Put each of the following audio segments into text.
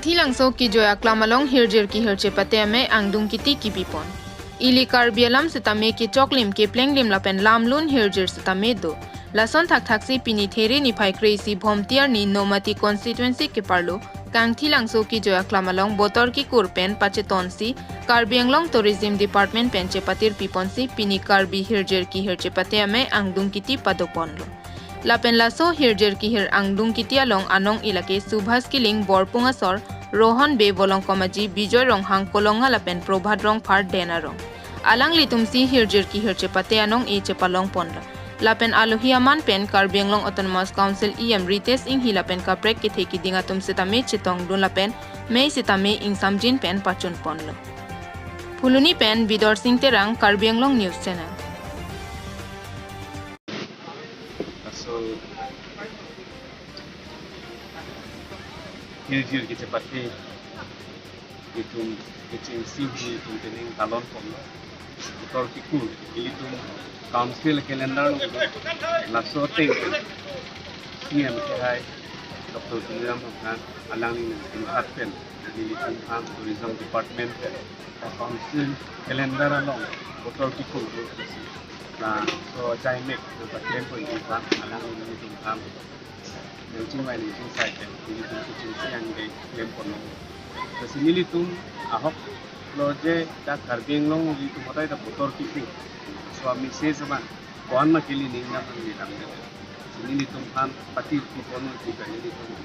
thilang so ki joya klamalong hirjir ki hirche pate ame angdung kiti ki bipon ili karbialam setame ki choklim ke plenglim lapen lamlun hirjir setame do lason thak thaksi pini there ni phai crazy bhomtiar ni nomati constituency ke parlo kang thilang so ki joya klamalong botor ki kurpen pache tonsi Karbi Anglong tourism department penche patir piponsi pini karbi hirjir ki hirche pate ame angdung kiti padoponlo Lapen laso hirjir ki hir angdung kitialong anong ilake subhas kiling borpunga sor rohon be bolong komaji bijoy rong hang kolonga lapen probhat rong phar dena rong alang litumsi hirjir ki hirche pate anong e chepalong ponla lapen aluhi aman pen Karbi Anglong autonomous council em rites ing hilapen kaprek ki theki dinga tum setame chitong dun lapen mei setame ing samjin pen pachun ponlo phuluni pen bidor sing terang Karbi Anglong news channel Hirjir kita pakai itu kecil sih itu tening talon pun betul kikul itu council calendar laso teng siam kehai Dr. Tuliram kan alang ini inhatpen di Tuhan tourism department council calendar along betul kikul nah so jaimek pakai pun Tuhan alang ini Tuhan yang cuma ini saya kan ini tuh kecil yang di lempon terus ini tuh ahok loje dah Karbi Anglong itu mulai dah motor kipu suami saya sama kawan makili nih nggak pernah ditanggung ini tuh kan pati kipon juga ini tuh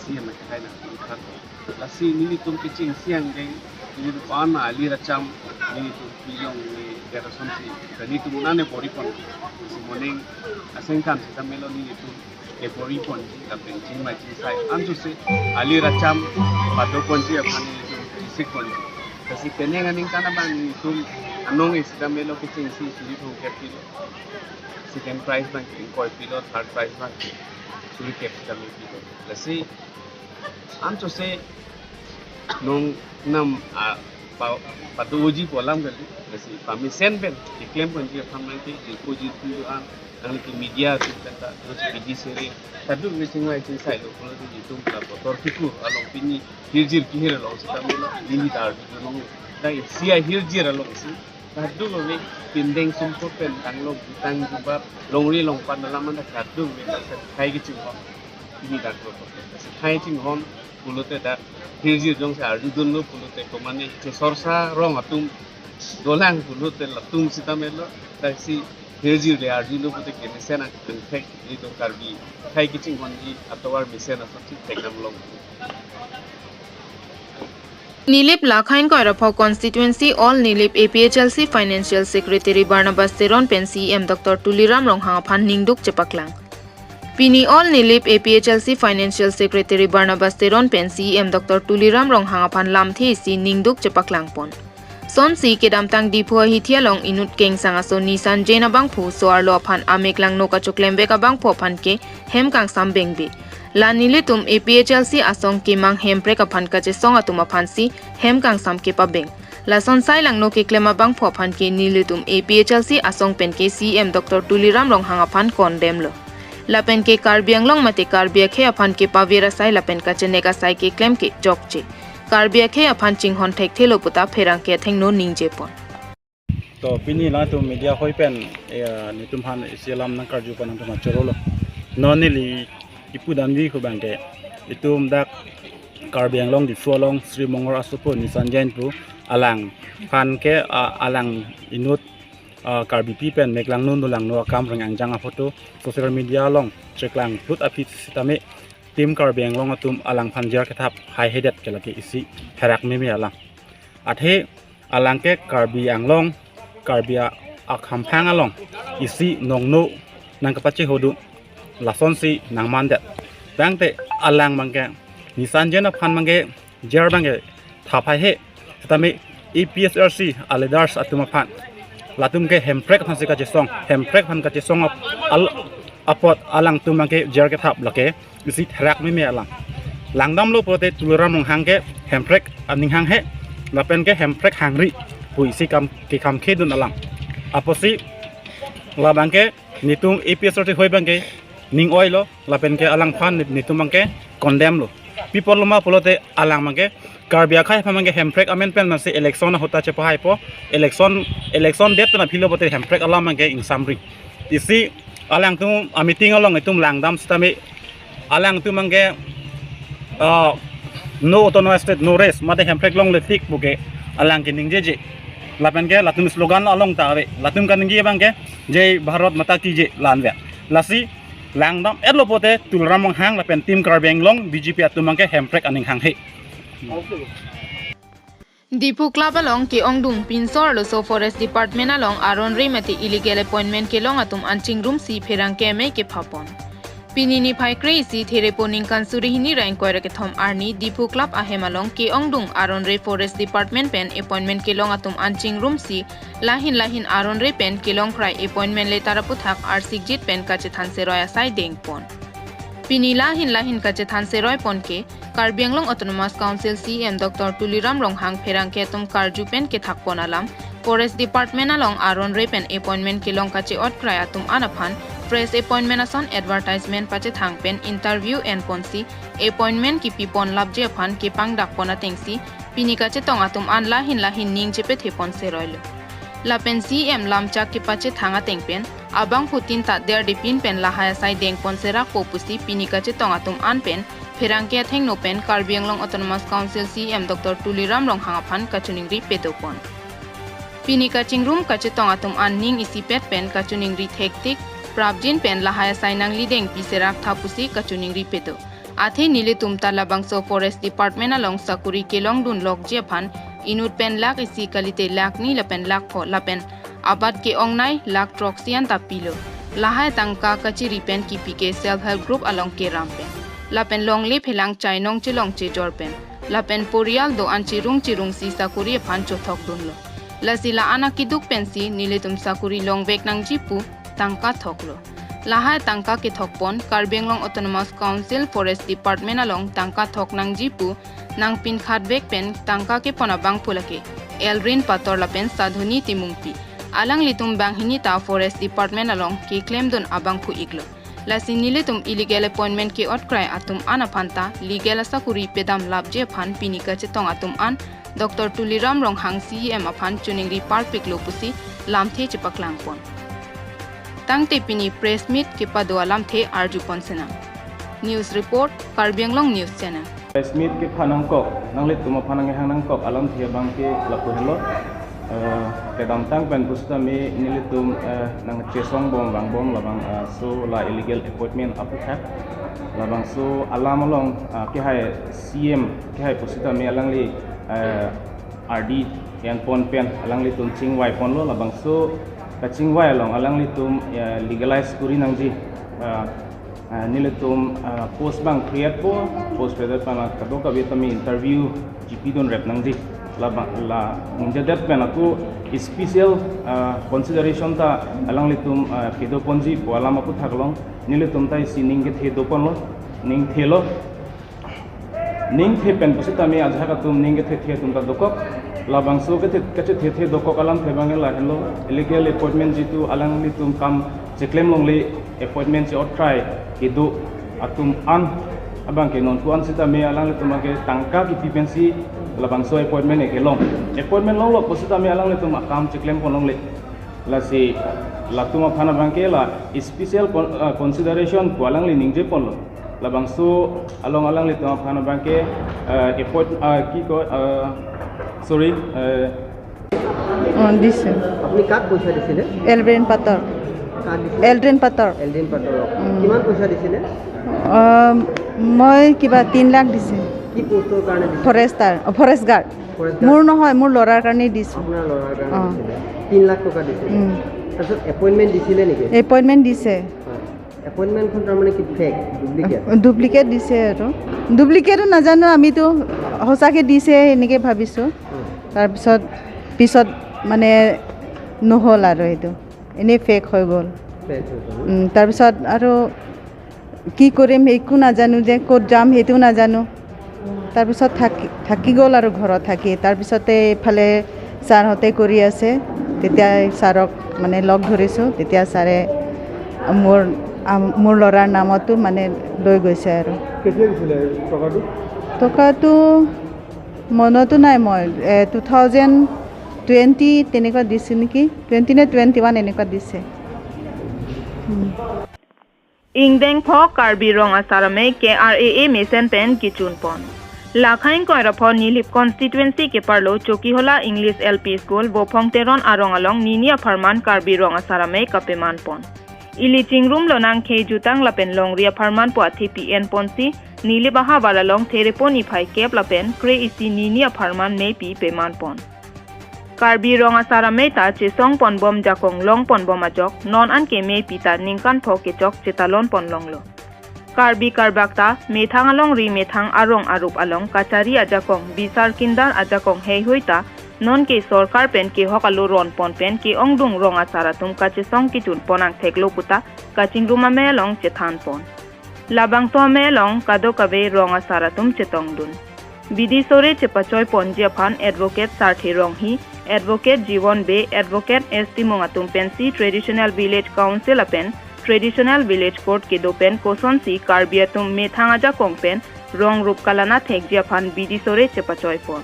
siang macam kayak nanti kan lasi ini tuh kecil siang deh ini tuh kawan ali racam ini tuh bilang ini terasum sih dan itu mana nih poripon semuanya asingkan kita meloni itu Ebori ponji tapi cuma saya antu sih ali racam pada ponji apa ni itu isik ponji kasi kenengan ning kana bang itu anong isda melo kecing si suri thong kilo second prize bang koi kilo third prize bang suri kami kilo kasi antu sih nong nam pada uji polam kali kasi kami sen ben diklaim ponji apa nanti uji tujuan ang media kita terus biji seri tadu mesingai cincai lo kalau tu itu berapa tortiku along pini hirjir kihir along kita mula ini tar dulu dah sia hirjir along si tadu lo pindeng sumpur pen tanglo tang juga longri long pan dalam mana tadu kai kecing hom ini tar dulu kai kecing hom pulut dah hirjir jong sa arju dulu pulut komane sorsa rong atum dolang pulut latung kita melo dah si Hirjir le arjilo pute ke mesena tek itu karbi kai kicing honji atau war mesena soti tekam long Nilip Lakhain Koirapho constituency all Nilip APHLC financial secretary Barnabas Teron pen CM Dr. Tuliram Ronghang phan ningduk chepaklang Pini all Nilip APHLC financial secretary Barnabas Teron pen CM Dr. Tuliram Ronghang phan lamthi si ningduk chepaklang pon Son si kedam tang di phua hi thialong inut keng sanga so nisan jena bang phu so arlo phan ameklang no ka choklembe ka bang pho phan ke hem kang sam bengbe lanile tum APHLC asong ke mang hem pre ka phan ka che song atuma phan si hem kang sam ke pa beng la son sai lang no ke klema bang pho phan ke nile tum APHLC asong pen ke CM Dr. Tuliram Rong hanga phan condemn lo la pen ke Karbi Anglong mate Karbi khe aphan ke pa vera sai la pen ka chene ka sai ke claim ke jok che Karbi khe aphan ching hon thek thelo puta pherang ke theng no ningje pon to pini la to media hoi pen ni tum han isilam nang karju pan tum chorolo nonili ipu damji ko bangke itum dak Karbi Anglong di fualong Sri Mongor Asupo ni sanjain pu alang pan ke alang inut Karbi pi pen meklang nun dulang no kam rang angjang a photo social media long cheklang put api sitame tim Karbi Anglong atum alang panjar ketap hai hedet kelaki isi herak mimi alang athe alang ke Karbi Anglong Karbi akhampang along isi nongno nang kapache hodu lason si nang mandet bangte alang mangke nisan jena phan mangke jar bangke thapai he tame EPSRC aledars atuma phan latum ke hemprek phan sika jesong hemprek phan ka jesong apot alang tumangke jar ke thap lake isi herak mimi alang langdam lo prote Tuliram nong hangke hemprek aning hang he lapen ke hemprek hangri puisi kam ke kam khedun alang aposi la bangke nitung EPSRT hoi bangke ning oilo lapen ke alang phan nitum bangke condemn lo people loma polote alang mange Karbi khai phamange hemprek amendment man se election hota che pahai po election date na philo bote hemprek alam mange in summary isi alang tu meeting along itum langdam stame alang tu mange no autonomous state no race mate hemprek long le tik buke alang kining je lapen ke latum slogan along ta ave latum kaningi bangke jai bharat mata ki je lanwe lasi langdam edlo pote tulramong hang lapen tim Karbi Anglong BJP atumangke hemprek aning hang he Dipu Club along ke Ongdung Pinsor Loso Forest Department along Aron Remati illegal appointment ke long atum anching room si pherang ke me ke phapon Pinini phai crazy there poning kansuri hini rank koira ke thom arni Dipu Club ahem along ke Ongdung Aron Re Forest Department pen appointment ke long atum anching room si lahin Aron Re pen ke long cry appointment le taraputhak arsigjit pen kache thanse roya sai deng pon Pini lahin kache thanse roy pon ke Karbi Anglong Autonomous Council CM Dr. Tuliram Ronghang pherang ke tum karju pen ke thakpon alam Forest Department along Aron Re pen appointment ke long kache ot cry atum anaphan press appointment ason advertisement pache thang pen interview and ponsi appointment ki pipon labje phan ke pang dak pona tengsi pini kache tong atum an lahin ning chepe thepon seroil la pen CM lamcha ke pache thanga tengpen abang putin ta der dipin pen lahaya sai deng pon serak popusi pini kache tong atum an pen pherang ke theng no pen Karbi Anglong Autonomous Council CM Dr. Tuliram Ronghang aphan kachuning ri petopon pini kaching room kache tong atum an ning isi pet pen kachuning ri thektik Prabjin pen lahaya sainang lideng piserak thapusi kachuning ripeto. Athe nile tumta labangso Forest Department along Sakuri kelong dun lok jephan inut pen lak isi kalite lak ni lapen lak pho lapen abad ke ongnai lak troxian tapilo. Lahaya tangka kachiri pen ki pike self help group along ke rampen. Lapen long le phelang chainong chilong che jorpen. Lapen porial do anchirung si Sakuri phan chothok dunlo. Lasila anakiduk pensi nile tum Sakuri long vek nang jipu tangka thoklo lahai tangka ke thokpon Karbi Anglong Autonomous Council Forest Department along tangka thok nang jipu nang pin khat bek pen tangka ke pona bang pulake elrin pator la pen sadhuni timungpi alang litum bang hini ta Forest Department along ke claim don abang phu iglo lasinile tum illegal appointment ke outcry atum anaphanta legal asakuri pedam labje phan pinika che tong atum an Dr. Tuliram Ronghang CM aphan chuningri park piklo pusi lamthe chipaklang pon Tangte pini press meet ke padwalam the arju ponsena news report Karbi Anglong news channel press meet ke phanang kok nanglit tuma phanang hanang kok alam thia bang ke lapu hello ke dam tang pen pusta me nilitum nang chesong bom labang so la illegal appointment aputhak labang so alam along ke hai CM ke hai pusta me alangli RD yan pon pen alangli tum chingwai pon lo labang so kaching wai along alang litum legalize kuri nangji niletum post bang create po post create pana kado ka betami interview GP don rep nangji la ninja dat pena tu special consideration ta alang litum kedo ponji po alama pu thaklong niletum tai sining ke thedo pon lo ning thelo ning the pen pusita me ajha ka tum ning ke the tum ta dokok labang so ke the dokok alam thebang la hello illegal appointment jitu alang litum kam cheklem long le appointment je try kedo atum an abang ke non tuan sita me alang litum ke tangka ki pipensi labang so appointment ke long lo pusita me alang litum kam cheklem ponong le la si latuma phana bang ke la special consideration ko alang le ningje pon lo labang so along litum phana bang ke appointment ki ko sorry on this আপনি কাক পয়সা দিছিলে Eldrin Pator কিমান পয়সা দিছিলে মই কিবা 3 লাখ দিছে কি পোষ্টৰ কাৰণে দিছিলে ফৰেষ্ট গাৰ্ড মোৰ নহয় মোৰ লৰাৰ কাৰণে দিছো আপোনাৰ লৰাৰ কাৰণে দিছিলে 3 লাখ টকা দিছিলে তাৰপিছত এপইন্টমেন্ট দিছিলে নেকি এপইন্টমেন্ট দিছে এপইন্টমেন্টখন তাৰমানে কি ফেক ডুপ্লিকেট দিছে আৰু ডুপ্লিকেটো নাজানো আমিতো হসাকে দিছে এনেকৈ ভাবিছো তাৰপিছত মানে নহ'ল আৰু এইটো এনেই ফেক হৈ গ'ল তাৰপিছত আৰু কি কৰিম একো নাজানো যে ক'ত যাম সেইটো নাজানো তাৰপিছত থাকি গ'ল আৰু ঘৰত থাকি তাৰপিছতে এইফালে ছাৰহঁতে কৰি আছে তেতিয়া ছাৰক মানে লগ ধৰিছোঁ তেতিয়া ছাৰে মোৰ মোৰ ল'ৰাৰ নামতো মানে লৈ গৈছে আৰু কেতিয়া দিছিলে টকাটো টকাটো মনতো নাই মই 2020 তেনেকুৱা দিছে নেকি 20 নে 21 এনেকুৱা দিছে Ingdeng pho Karbi Rong Asarame KRAA Mesen Pen Kichun Pon. Lakhain Koirapho Nilip constituency ke parlo Chokihola English LP School Bopong Teron Arong Along Ninia Farman Karbi Rong Asarame Kapeman Pon. Ili Chingroom Lonang K Jutang Lapen Long Ria Farman Po TPN Ponsi Nili Baha Balalong Tereponi Pai Kep Lapen Kre Isi Ninia Farman Mepi Peman Pon. Karbi Rong Asarame ta Chesong Pon Bom Jakong Long Pon Bom Ajok Non An Ke Me Pita Ningkan Pho Ke Chok Chetalon Pon Long Lo. Karbi Karbakta Methang Along Ri Methang Arong Arup Along Kachari Ajakong Bisar Kindar Ajakong Hei Hoita Non Ke Sorkar Pen Ke Hokalo Ron Pon Pen Ke Ongdung Rong Asaratum Ka Chesong Kichun Ponang Theklo Puta Kaching Ruma Me Long Chethan Pon. Labang To Me Long Kado Kabe Rong Asaratum Chetong Dun. Bidi Sore Chepachoy Ponjia Phan Advocate Sarthi Rong Hi Advocate Jiwon Be Advocate ST Mongatum Pensi Traditional Village Council Apen Traditional Village Court ke dopen Koson Si Karbiatum Methangaja Kongpen Rong Rup Kalana Thekjia Phan Bidi Sore Chepachoy Pon.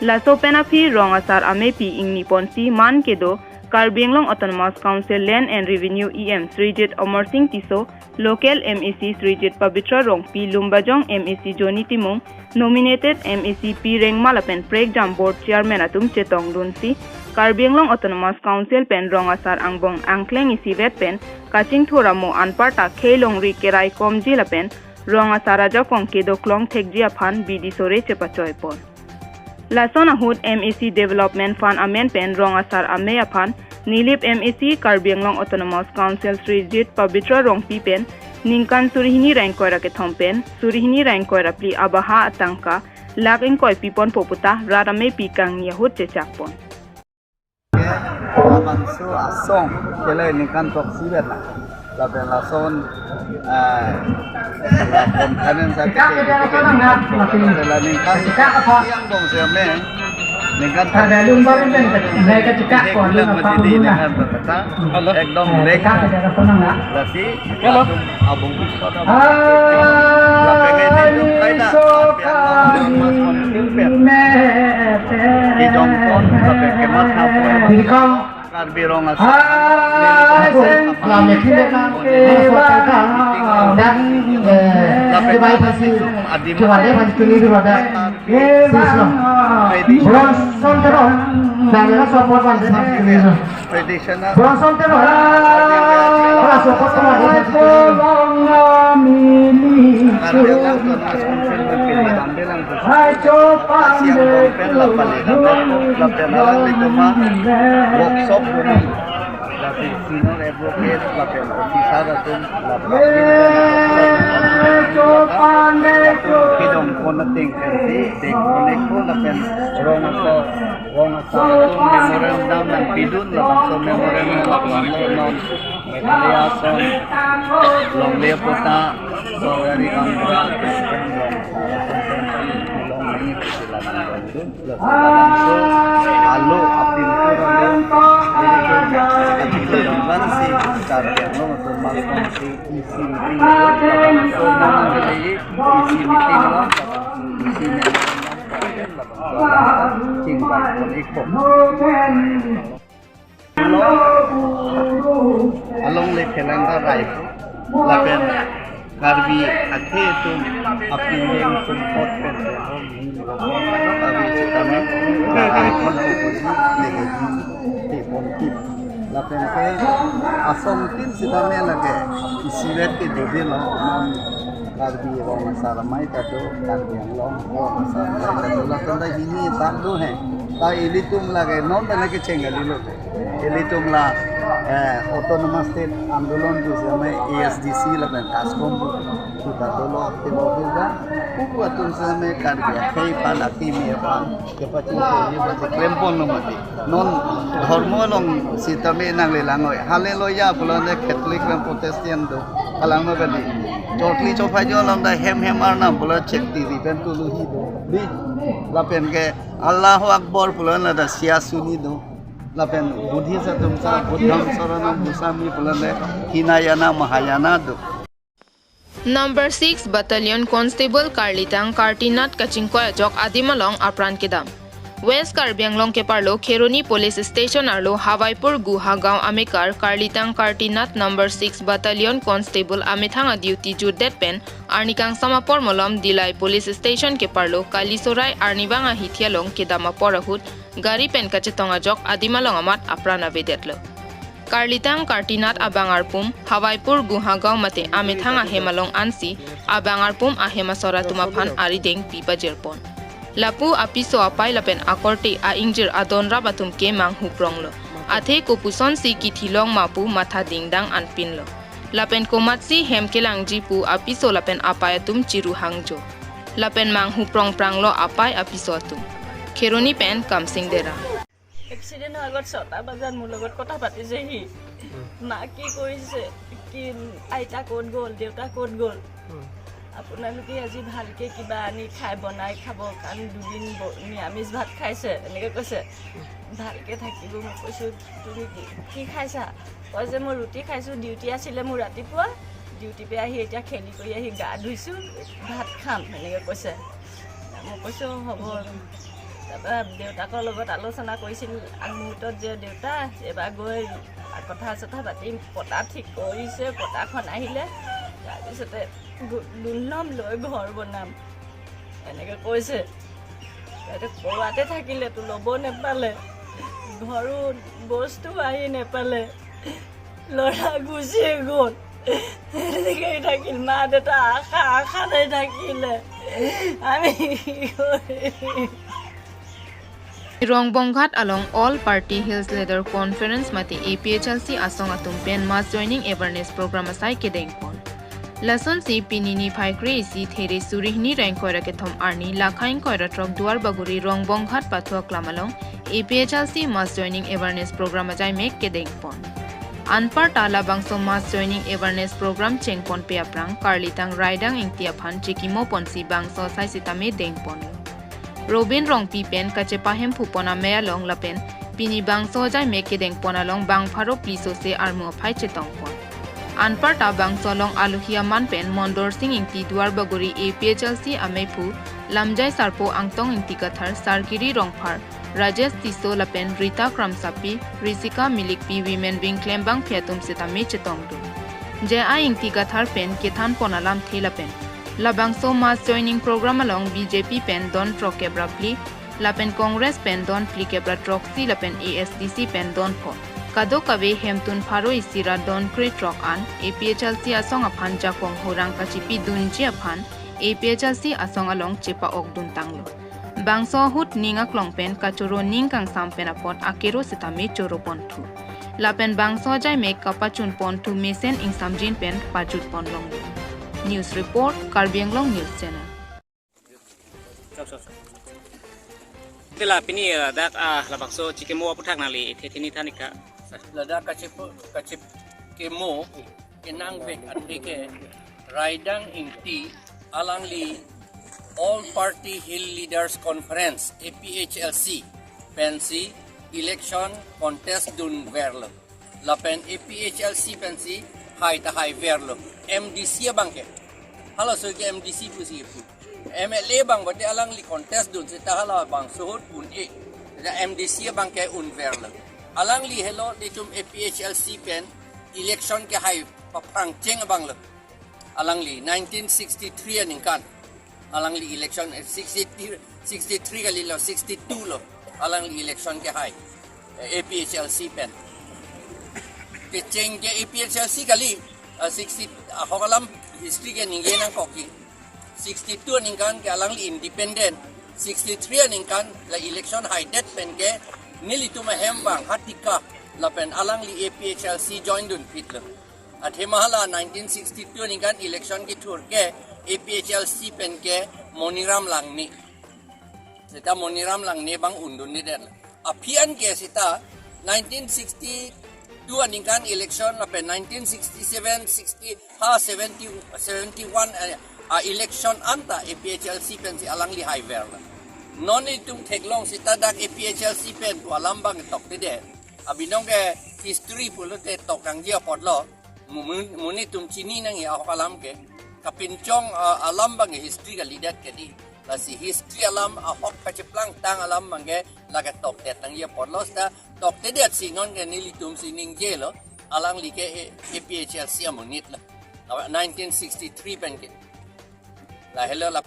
Laso Pena Phi Rong Asar Ame Pi Ingni Ponsi Man ke do Karbi Anglong Autonomous Council Land and Revenue EM Srijit Amar Singh Tiso Local MEC Srijit Pavitra Rong Pi Lumbajong MEC Joni Timung Nominated MEC P Reng Malapen Prek Jam Board Chairman Atum Chetong Dunsi Karbi Anglong Autonomous Council Pen Rong Asar Angbong Angkleng Isi Vet Pen Kaching Thoramo Anparta Kheilong Ri Kerai Komji Lapen Rong Asar Aja Kong Kedo Klong Thekjia Phan Bidi Sore Chepachoy Pon. Lason Ahud MEC Development Fund Amen Pen Rong Asar Ame Aphan Nilip MEC Karbi Anglong Autonomous Council Srijit Pavitra Rong Pi Pen Ningkan Surihini Rain Koira ke Thompen Surihini Rain Koira Pli Abaha Atangka Lak Ingkoi Pipon Poputa Radame Pikang Yahud Chechakpon. Bangsu asong kele nikan tok sibet la ben la son kon kanen sa ke la nikan yang bong se me nikan ada lumba ben mereka cekak kon menjadi nikan berkata ekdom lek la si kalau abong kusot la pengen hidup kaida di jongkon tapi kemat apa Karbi Rong Asar dan baik pasti cuma dia pasti keliru ada Bronson terus dan support pasti keliru tradisional Bronson terus support kemarin workshop dari senior advocate lapen officer atau kidong connecting pensi dek connect ko lapen rong asar memorandum ng pidun lapan memorandum non medalyason long lepota so dari anggra halo apin along le kelanga raifu lapen Karbi akhe tum apin yang support pen abi kami kon lapen ke asam tin sidame lage isiret ke debe lo Karbi Rong Asar mai tato Karbi Anglong Rong Asar mai tato lapen da hini tandu hai ta ilitum lage non bana ke chengali lo ilitum la autonomous state आंदोलन जो समय ASDC lapen taskom kita dolo tiba-tiba buku tuh समय Karbi akhe palaki me pan kepacu ni baje krempon lo mati non dharma long sitame nang le langoi haleluya bulane catholic dan protestant do kalang no gadi chotli chophai jo long da hem arna bula chek ti riben tu luhi do di lapen ke Allahu Akbar bulana da sia suni do lapen buddhi sa tumsa buddham saranam goswami bulale hinayana mahayana du. Number 6 Battalion Constable Karlitang Kartinat Kachingkoy Jok Adimalong Apran Kedam. West Karbi Anglong ke parlo Kheroni Police Station arlo Hawaipur Guha Gaon Amekar Karlitang Kartinat Number 6 Battalion Constable Amethanga duty judet pen Arnikang Samapor Molom Dilai Police Station ke parlo Kalisorai Arnibanga Hithialong Kedama Porahut Gari pen Kachetonga Jok Adimalong Amat Aprana Vedetlo. Karlitang Kartinat Abangarpum Hawaipur Guha Gaon Mate Amethanga Hemalong Ansi Abangarpum Ahemasora Tumaphan Arideng Pipa Jerpon. Lapu apiso apai lapen akorte a injir adon rabatum ke mang hupronglo. Athe kopuson si kithilong mapu matha dingdang anpinlo. Lapen komatsi hemkelang jipu apiso lapen apayatum chiru hangjo. Lapen mang huprong pranglo apai apiso atum. Kheroni pen kamsing dera. Accident agot sota bazan mulogot kotha pati jehi. Ma ki koise ki aita kod gol deuta kod gol. আপোনালোকে আজি ভালকে কিবা আনি খাই বনাই খাব কাৰণ দুদিন নিৰামিষ ভাত খাইছে এনেকৈ কৈছে ভালকে থাকিব মই কৈছোঁ তুমি কি খাইছা কয় যে মই ৰুটি খাইছোঁ ডিউটি আছিলে মোৰ ৰাতিপুৱা ডিউটি পে আহি এতিয়া খেলি কৰি আহি গা ধুইছোঁ ভাত খাম এনেকৈ কৈছে মই কৈছোঁ হ'ব তাৰপৰা দেউতাকৰ লগত আলোচনা কৰিছিল আগমুহূৰ্তত যে দেউতা এবাৰ গৈ কথা চথা পাতি পতা ঠিক কৰিছে পতাখন আহিলে তাৰপিছতে দুলনাম লৈ ঘৰ বনাম এনেকৈ কৈছে কোৱাতে থাকিলে তো ল'ব নেপালে ঘৰো বস্তু আহি নেপালে ল'ৰা গুচিয়ে গ'ল এনেকৈ থাকিল মা দেউতা আশাতে থাকিলে আমি Rongbonghat along All Party Hills Leather Conference mati APHLC asong atum pen mass joining awareness program asai kedeng pon. Lason si pinini phai kre si there surihni rank koira ke thom arni lakhain koira trok duar baguri Rongbonghat pathua klamalong APHLC mass joining awareness program ajai mek kedeng pon. Anpar tala bangso mass joining awareness program chengpon pe aprang Karlitang Raidang ingtia phan chikimo ponsi bangso sai sitame deng pon. Robin rong pi pen kachepahem phupona meya long lapen pini bangso jai meke deng ponalong bang pharo pliso se armo phai chetong pon anpar ta bangso long aluhia man pen mondor sing ingti duar bagori APHLC amephu lamjai sarpo angtong ingti kathar sarkiri rongphar Rajesh Tiso lapen Rita Kramsapi Risika Milik pi women wing klembang phiatum setame chetong du je a ingti kathar pen kethan ponalam thelapen Labangso mass joining program along BJP pen don trokebra pli lapen Congress pen don plikebra troxi lapen ASDC pen don pho kado kawe hemtun pharo isira don kre trok an APHLC asong aphan jakong horang kachipi dunji aphan APHLC asong along chepa okdun tanglo bangso hut ninga klong pen kachoro ningkang sam pen apot akero setame choro ponthu lapen bangso jai mek kapachun ponthu mesen ingsamjin pen pachut ponlong News Report, Karbi Anglong News Channel. Tela pini dak labakso cikemo aputak nali tetini tanika. Lada kacip kemo kenang bek atike Raidang ingti alangli All Party Hill Leaders Conference APHLC pensi election contest dun verlo. Lapen APHLC pensi hai ta hai verlo. MDC bangke halo so ke MDC pusi pu MLA bang bade alang li contest dun sita hala bang sohut pun da MDC bangke un verla alang li hello ditum APHLC pen election ke hai paprang cheng bang lo alang li 1963 aninkan alang li election 63 kali lo 62 lo alang li election ke hai APHLC pen ke cheng ke APHLC kali 60 hogalam history ke ninge nang koki 62 ningkan ke alang li independent 63 ningkan la election high debt pen ke nilitu mahembang hatika la pen alang li APHLC join dun pitlo at hemahala 1962 ningkan election ki thur ke APHLC pen ke moniram langni sita moniram langni bang undun ni den apian ke sita 1960 dua ningkan election apa 1967 60 ha 71 election anta APHLC pen si alang li high ver non itum theklong sita dak APHLC pen tu alambang tok de abinong ke history pula te tokang dia potlo muni tum chini nang ya alam ke kapincong alam bang history ka lidat ke di la si history alam ahok pachiplang tang alam mangge laga tok det nang ya potlo sta tok te det sinon ke nili tum sining jelo alang like APHL siamonit la 1963 ben ke la hello la